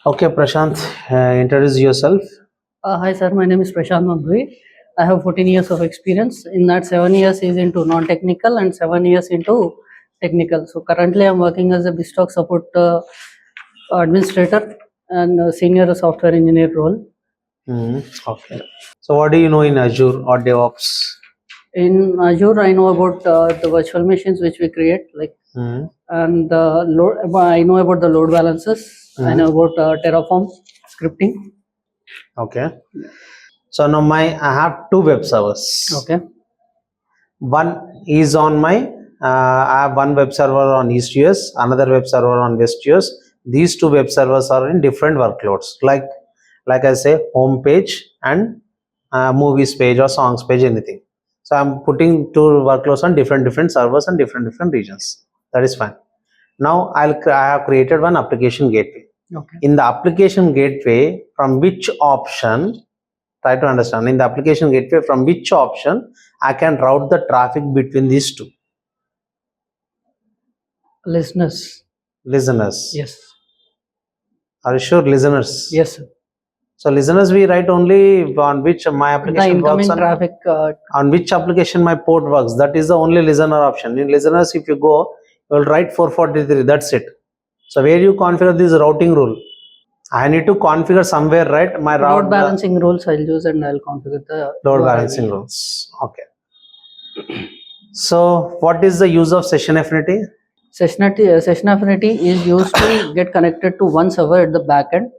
Okay, Prashant, introduce yourself. Hi sir, my name is Prashant Madhuri. I have 14 years of experience. In that, 7 years is into non-technical and 7 years into technical. So currently I'm working as a BizTalk support administrator and senior software engineer role. Okay. So, what do you know in Azure or DevOps? In Azure, I know about the virtual machines which we create, and I know about the load balancers. I know about Terraform scripting. Okay. So now I have two web servers. Okay. One is on my I have one web server on East US, another web server on West US. These two web servers are in different workloads, like I say, home page and movies page or songs page, anything. So I'm putting two workloads on different servers and different regions. That is fine. Now I have created one application gateway. Okay. In the application gateway, from which option, try to understand, in the application gateway, from which option I can route the traffic between these two? Listeners. Yes. Are you sure? Listeners? Yes, sir. So listeners, we write only on which my application works on, traffic. On which application my port works. That is the only listener option. In listeners, if you go, you will write 443. That's it. So where you configure this routing rule? I need to configure somewhere, right? My load balancing rules I'll use and I'll configure the load balancing rules. Okay. So what is the use of session affinity? Session affinity is used to get connected to one server at the backend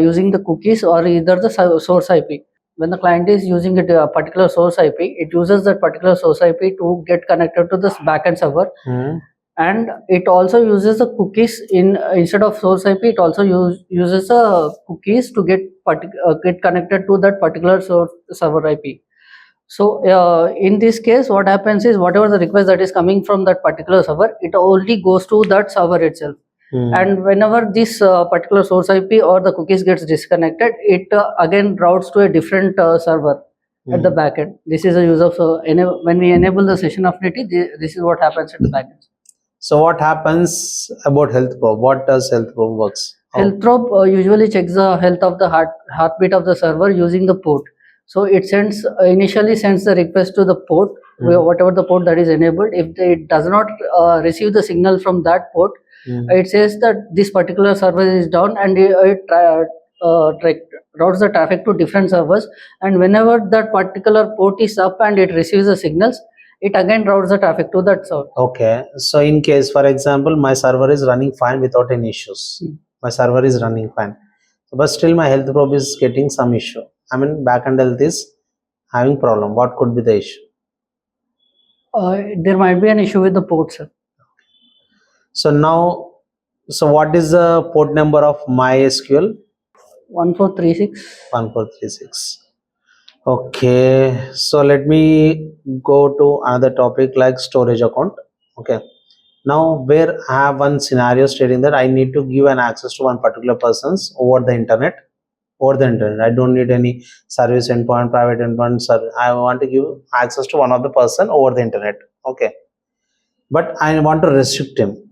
using the cookies or either the source IP. When the client is using a particular source IP, it uses that particular source IP to get connected to this backend server. And it also uses the cookies instead of source IP. It also uses the cookies to get connected to that particular server IP. So in this case, what happens is whatever the request that is coming from that particular server, it only goes to that server itself. And whenever this particular source IP or the cookies gets disconnected, it again routes to a different server at the backend. This is a use of when we enable the session affinity. This is what happens at the backend. So what happens about health probe? What does health probe works? Health probe usually checks the health of the heartbeat of the server using the port. So it initially sends the request to the port, whatever the port that is enabled. If it does not receive the signal from that port, it says that this particular server is down, and it routes the traffic to different servers. And whenever that particular port is up and it receives the signals, it again routes the traffic to that server. Okay. So in case, for example, my server is running fine without any issues. My server is running fine. But still my health probe is getting some issue. I mean, backend health is having problem. What could be the issue? There might be an issue with the port, sir. So now, what is the port number of MySQL? 1436. 1436. Okay, so let me go to another topic like storage account. Okay, now where I have one scenario stating that I need to give an access to one particular person's over the internet. I don't need any service endpoint, private endpoint. I want to give access to one of the person over the internet. Okay, but I want to restrict him.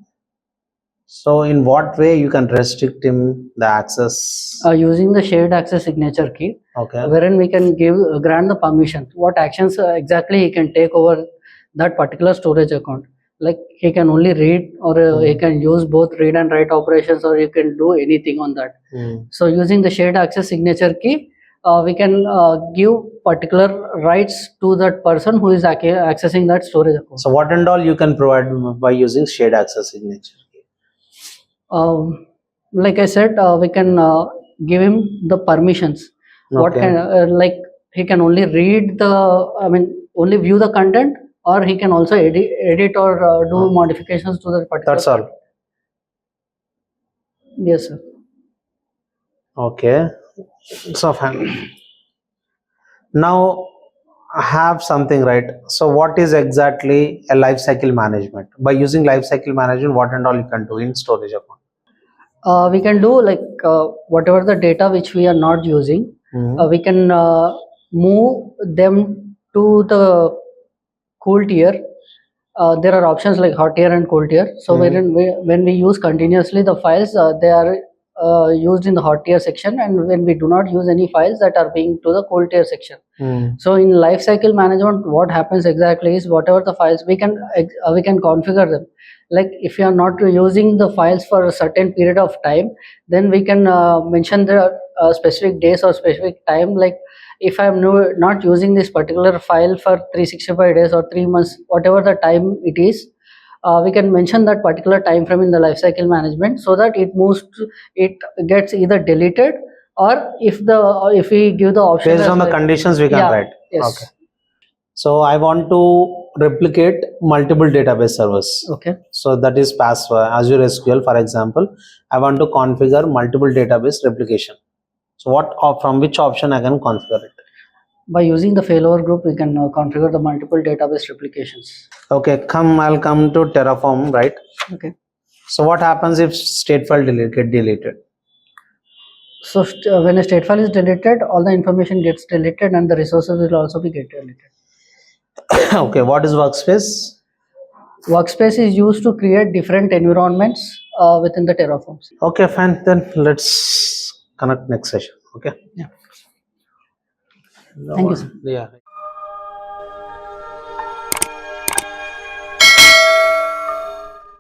So in what way you can restrict him the access? Using the shared access signature key. Okay. Wherein we can grant the permission. What actions exactly he can take over that particular storage account. Like he can only read, or he can use both read and write operations, or he can do anything on that. So using the shared access signature key, we can give particular rights to that person who is accessing that storage account. So what and all you can provide by using shared access signature? Like I said, we can give him the permissions. Okay. What can like he can only read only view the content, or he can also edit or do modifications to the particular. That's all. Yes, sir. Okay. So fine. Now I have something, right? So what is exactly a lifecycle management? By using lifecycle management, what and all you can do in storage account? We can do like whatever the data which we are not using, we can move them to the cool tier. There are options like hot tier and cold tier. So when we use continuously the files, they are used in the hot tier section, and when we do not use any files, that are being to the cold tier section. Hmm. So in lifecycle management, what happens exactly is whatever the files we can configure them. Like if you are not using the files for a certain period of time, then we can mention the specific days or specific time. Like if I am not using this particular file for 365 days or 3 months, whatever the time it is, we can mention that particular time frame in the lifecycle management, so that it gets either deleted, or if we give the option Based as on the like, conditions we can yeah, write. yes. Okay. So I want to replicate multiple database servers. Okay. So that is Azure SQL, for example. I want to configure multiple database replication. So from which option I can configure it? By using the failover group, we can configure the multiple database replications. Okay, I'll come to Terraform, right? Okay. So what happens if state file get deleted? So when a state file is deleted, all the information gets deleted, and the resources will also be get deleted. Okay, what is workspace? Workspace is used to create different environments within the Terraform. Okay, fine. Then let's connect next session. Okay. Yeah. Thank you, sir. Yeah.